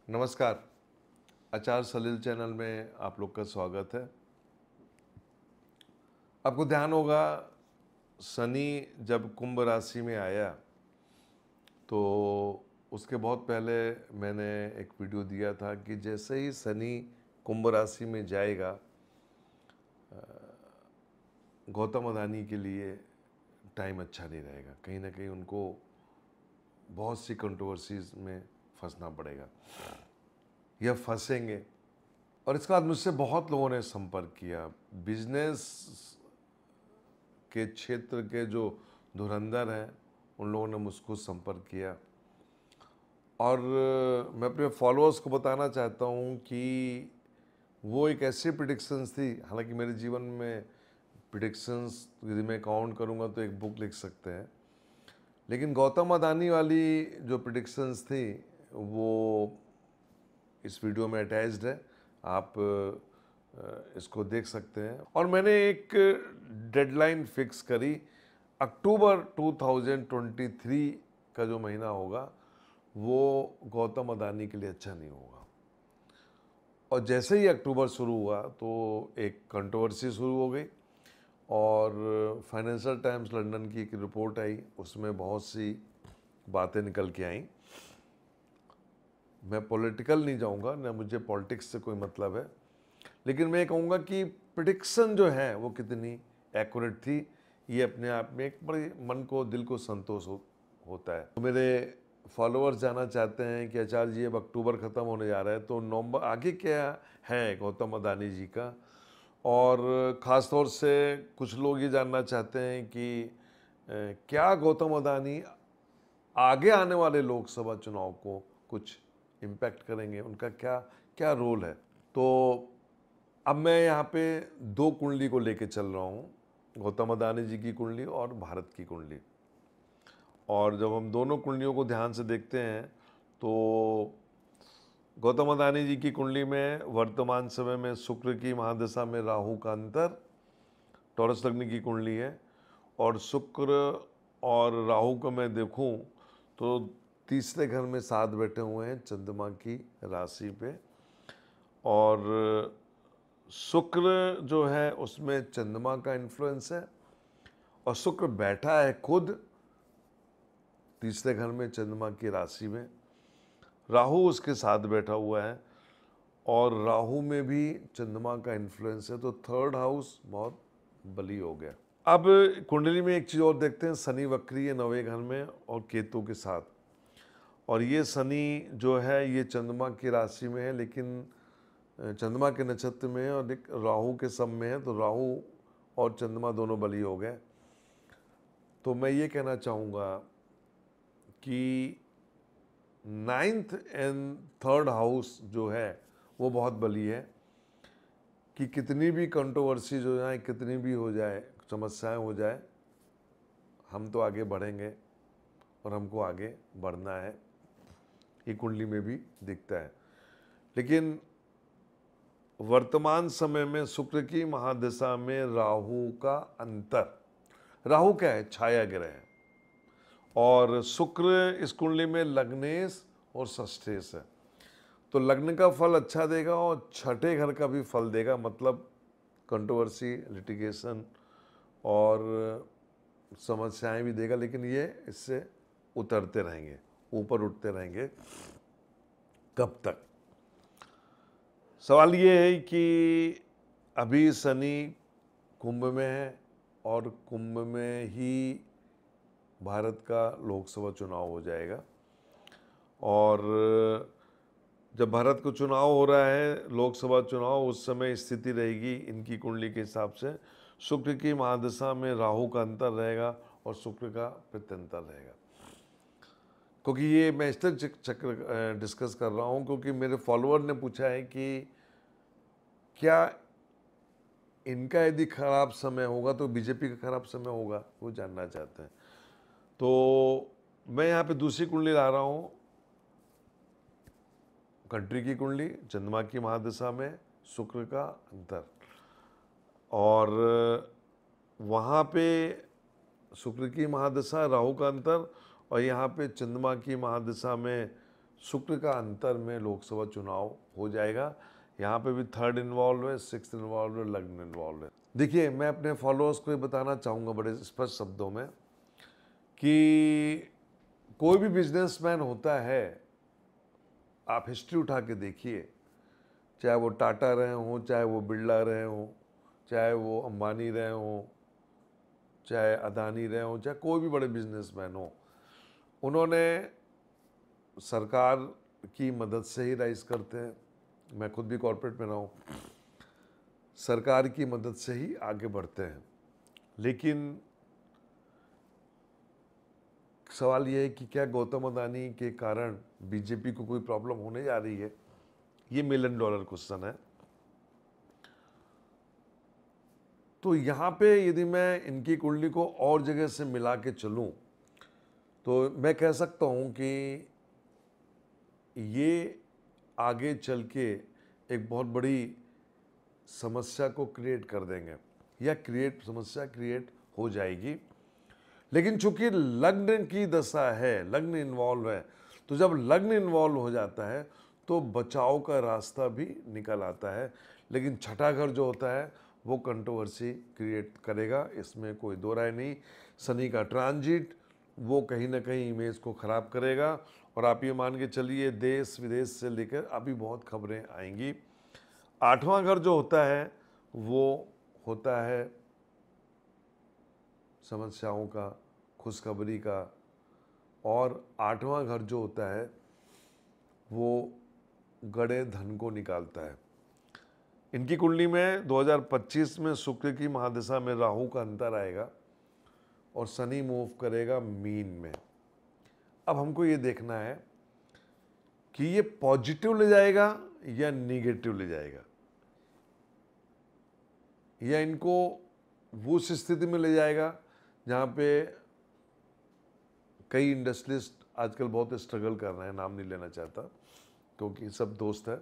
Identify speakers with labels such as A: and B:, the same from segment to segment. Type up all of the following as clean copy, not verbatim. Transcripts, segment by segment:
A: नमस्कार। आचार सलील चैनल में आप लोग का स्वागत है। आपको ध्यान होगा, शनि जब कुंभ राशि में आया तो उसके बहुत पहले मैंने एक वीडियो दिया था कि जैसे ही शनि कुंभ राशि में जाएगा, गौतम अदानी के लिए टाइम अच्छा नहीं रहेगा। कहीं ना कहीं उनको बहुत सी कंट्रोवर्सीज में फंसना पड़ेगा या फंसेंगे। और इसके बाद मुझसे बहुत लोगों ने संपर्क किया। बिजनेस के क्षेत्र के जो धुरंधर हैं उन लोगों ने मुझको संपर्क किया। और मैं अपने फॉलोअर्स को बताना चाहता हूं कि वो एक ऐसी प्रिडिक्शंस थी, हालांकि मेरे जीवन में प्रिडिक्शंस यदि मैं काउंट करूंगा तो एक बुक लिख सकते हैं, लेकिन गौतम अदानी वाली जो प्रिडिक्शंस थी वो इस वीडियो में अटैच्ड है। आप इसको देख सकते हैं। और मैंने एक डेडलाइन फिक्स करी, अक्टूबर 2023 का जो महीना होगा वो गौतम अदानी के लिए अच्छा नहीं होगा। और जैसे ही अक्टूबर शुरू हुआ तो एक कंट्रोवर्सी शुरू हो गई और फाइनेंशियल टाइम्स लंदन की एक रिपोर्ट आई, उसमें बहुत सी बातें निकल के आईं। मैं पॉलिटिकल नहीं जाऊंगा, ना मुझे पॉलिटिक्स से कोई मतलब है, लेकिन मैं कहूँगा कि प्रिडिक्शन जो है वो कितनी एक्यूरेट थी, ये अपने आप में एक बड़ी मन को, दिल को संतोष होता है। तो मेरे फॉलोअर्स जानना चाहते हैं कि आचार्य जी अब अक्टूबर ख़त्म होने जा रहा है तो नवंबर आगे क्या है गौतम अदानी जी का। और ख़ास तौर से कुछ लोग ये जानना चाहते हैं कि क्या गौतम अदानी आगे आने वाले लोकसभा चुनाव को कुछ इम्पैक्ट करेंगे, उनका क्या क्या रोल है। तो अब मैं यहाँ पे दो कुंडली को लेके चल रहा हूँ, गौतम अदानी जी की कुंडली और भारत की कुंडली। और जब हम दोनों कुंडलियों को ध्यान से देखते हैं तो गौतम अदानी जी की कुंडली में वर्तमान समय में शुक्र की महादशा में राहु का अंतर, टॉरस लग्न की कुंडली है। और शुक्र और राहु को मैं देखूं तो तीसरे घर में साथ बैठे हुए हैं चंद्रमा की राशि पे। और शुक्र जो है उसमें चंद्रमा का इन्फ्लुएंस है और शुक्र बैठा है खुद तीसरे घर में चंद्रमा की राशि में। राहु उसके साथ बैठा हुआ है और राहु में भी चंद्रमा का इन्फ्लुएंस है, तो थर्ड हाउस बहुत बली हो गया। अब कुंडली में एक चीज़ और देखते हैं, शनि वक्री है 9वें घर में और केतु के साथ। और ये शनि जो है ये चंद्रमा की राशि में है, लेकिन चंद्रमा के नक्षत्र में है और एक राहु के सम में है, तो राहु और चंद्रमा दोनों बली हो गए। तो मैं ये कहना चाहूँगा कि 9th एंड 3rd हाउस जो है वो बहुत बली है कि कितनी भी कंट्रोवर्सीज हो जाए, कितनी भी हो जाए, समस्याएं हो जाए, हम तो आगे बढ़ेंगे और हमको आगे बढ़ना है। ये कुंडली में भी दिखता है। लेकिन वर्तमान समय में शुक्र की महादशा में राहु का अंतर, राहु क्या है, छाया ग्रह है, और शुक्र इस कुंडली में लग्नेश और षष्ठेश है। तो लग्न का फल अच्छा देगा और छठे घर का भी फल देगा, मतलब कंट्रोवर्सी, लिटिगेशन और समस्याएं भी देगा, लेकिन ये इससे उतरते रहेंगे, ऊपर उठते रहेंगे। कब तक? सवाल ये है कि अभी शनि कुंभ में है और कुंभ में ही भारत का लोकसभा चुनाव हो जाएगा। और जब भारत को चुनाव हो रहा है, लोकसभा चुनाव, उस समय स्थिति रहेगी इनकी कुंडली के हिसाब से शुक्र की महादशा में राहु का अंतर रहेगा और शुक्र का प्रत्यंतर रहेगा। क्योंकि ये मैं इस तरह चक्र डिस्कस कर रहा हूँ क्योंकि मेरे फॉलोअर ने पूछा है कि क्या इनका यदि खराब समय होगा तो बीजेपी का खराब समय होगा, वो जानना चाहते हैं। तो मैं यहाँ पे दूसरी कुंडली ला रहा हूँ, कंट्री की कुंडली, चंद्रमा की महादशा में शुक्र का अंतर, और वहाँ पे शुक्र की महादशा, राहु का अंतर, और यहाँ पे चंद्रमा की महादशा में शुक्र का अंतर में लोकसभा चुनाव हो जाएगा। यहाँ पे भी थर्ड इन्वॉल्व है, सिक्स्थ इन्वॉल्व है, लग्न इन्वॉल्व है। देखिए, मैं अपने फॉलोअर्स को ये बताना चाहूँगा बड़े स्पष्ट शब्दों में कि कोई भी बिजनेसमैन होता है, आप हिस्ट्री उठा के देखिए, चाहे वो टाटा रहे हों, चाहे वो बिरला रहे हों, चाहे वो अंबानी रहे हों, चाहे अदानी रहे हों, चाहे कोई भी बड़े बिजनेसमैन हो, उन्होंने सरकार की मदद से ही राइज करते हैं। मैं खुद भी कॉर्पोरेट में रहा हूँ, सरकार की मदद से ही आगे बढ़ते हैं। लेकिन सवाल यह है कि क्या गौतम अदानी के कारण बीजेपी को कोई प्रॉब्लम होने जा रही है? ये $1 मिलियन क्वेश्चन है। तो यहाँ पे यदि मैं इनकी कुंडली को और जगह से मिला के चलूँ तो मैं कह सकता हूँ कि ये आगे चल के एक बहुत बड़ी समस्या को क्रिएट कर देंगे, या समस्या क्रिएट हो जाएगी। लेकिन चूंकि लग्न की दशा है, लग्न इन्वॉल्व है, तो जब लग्न इन्वॉल्व हो जाता है तो बचाव का रास्ता भी निकल आता है। लेकिन छठा घर जो होता है वो कंट्रोवर्सी क्रिएट करेगा, इसमें कोई दो राय नहीं। शनि का ट्रांजिट वो कहीं ना कहीं इमेज को ख़राब करेगा, और आप ये मान के चलिए देश विदेश से लेकर अभी बहुत खबरें आएंगी। आठवां घर जो होता है वो होता है समस्याओं का, खुशखबरी का, और आठवां घर जो होता है वो गड़े धन को निकालता है। इनकी कुंडली में 2025 में शुक्र की महादशा में राहु का अंतर आएगा और शनि मूव करेगा मीन में। अब हमको ये देखना है कि ये पॉजिटिव ले जाएगा या निगेटिव ले जाएगा, या इनको वो उस स्थिति में ले जाएगा जहाँ पे कई इंडस्ट्रियलिस्ट आजकल बहुत स्ट्रगल कर रहे हैं, नाम नहीं लेना चाहता क्योंकि सब दोस्त है।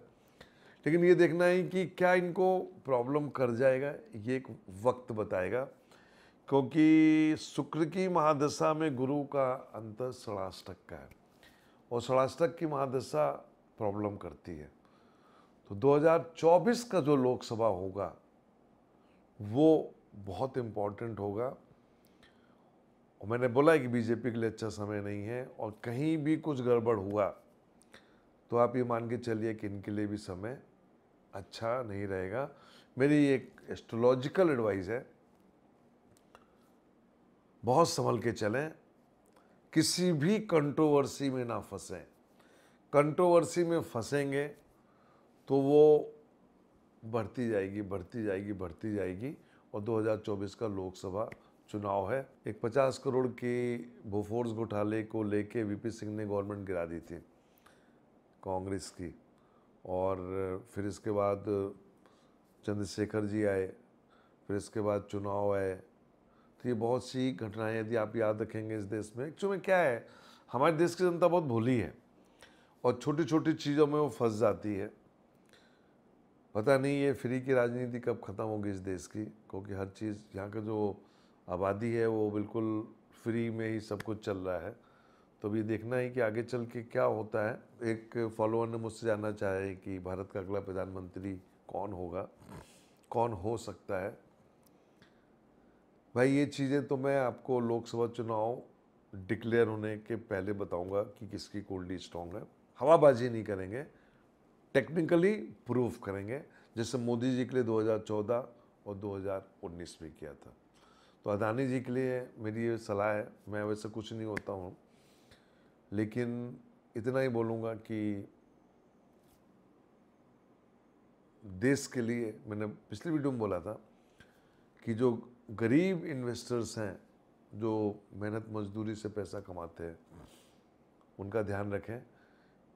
A: लेकिन ये देखना है कि क्या इनको प्रॉब्लम कर जाएगा, ये एक वक्त बताएगा। क्योंकि शुक्र की महादशा में गुरु का अंतर षडाष्टक का है, और षडाष्टक की महादशा प्रॉब्लम करती है। तो 2024 का जो लोकसभा होगा वो बहुत इम्पोर्टेंट होगा। और मैंने बोला है कि बीजेपी के लिए अच्छा समय नहीं है, और कहीं भी कुछ गड़बड़ हुआ तो आप ये मान के चलिए कि इनके लिए भी समय अच्छा नहीं रहेगा। मेरी एक एस्ट्रोलॉजिकल एडवाइस है, बहुत संभल के चलें, किसी भी कंट्रोवर्सी में ना फंसें। कंट्रोवर्सी में फंसेंगे तो वो बढ़ती जाएगी, बढ़ती जाएगी, बढ़ती जाएगी। और 2024 का लोकसभा चुनाव है। एक 50 करोड़ की बोफोर्स घोटाले को लेके वीपी सिंह ने गवर्नमेंट गिरा दी थी कांग्रेस की, और फिर इसके बाद चंद्रशेखर जी आए, फिर इसके बाद चुनाव आए। तो ये बहुत सी घटनाएं यदि आप याद रखेंगे इस देश में, एक्चुअली में क्या है, हमारे देश की जनता बहुत भोली है और छोटी छोटी चीज़ों में वो फंस जाती है। पता नहीं ये फ्री की राजनीति कब ख़त्म होगी इस देश की, क्योंकि हर चीज़ यहाँ का जो आबादी है वो बिल्कुल फ्री में ही सब कुछ चल रहा है। तो अभी देखना है कि आगे चल के क्या होता है। एक फॉलोअर ने मुझसे जानना चाहा है कि भारत का अगला प्रधानमंत्री कौन होगा, कौन हो सकता है। भाई ये चीज़ें तो मैं आपको लोकसभा चुनाव डिक्लेयर होने के पहले बताऊंगा कि किसकी कुंडली स्ट्रॉन्ग है। हवाबाजी नहीं करेंगे, टेक्निकली प्रूफ करेंगे, जैसे मोदी जी के लिए 2014 और 2019 में किया था। तो अदानी जी के लिए मेरी ये सलाह है, मैं वैसे कुछ नहीं होता हूँ, लेकिन इतना ही बोलूँगा कि देश के लिए, मैंने पिछली वीडियो में बोला था कि जो गरीब इन्वेस्टर्स हैं, जो मेहनत मजदूरी से पैसा कमाते हैं, उनका ध्यान रखें,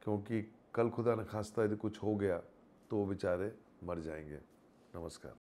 A: क्योंकि कल खुदा न खास्ता यदि कुछ हो गया तो वो बेचारे मर जाएंगे। नमस्कार।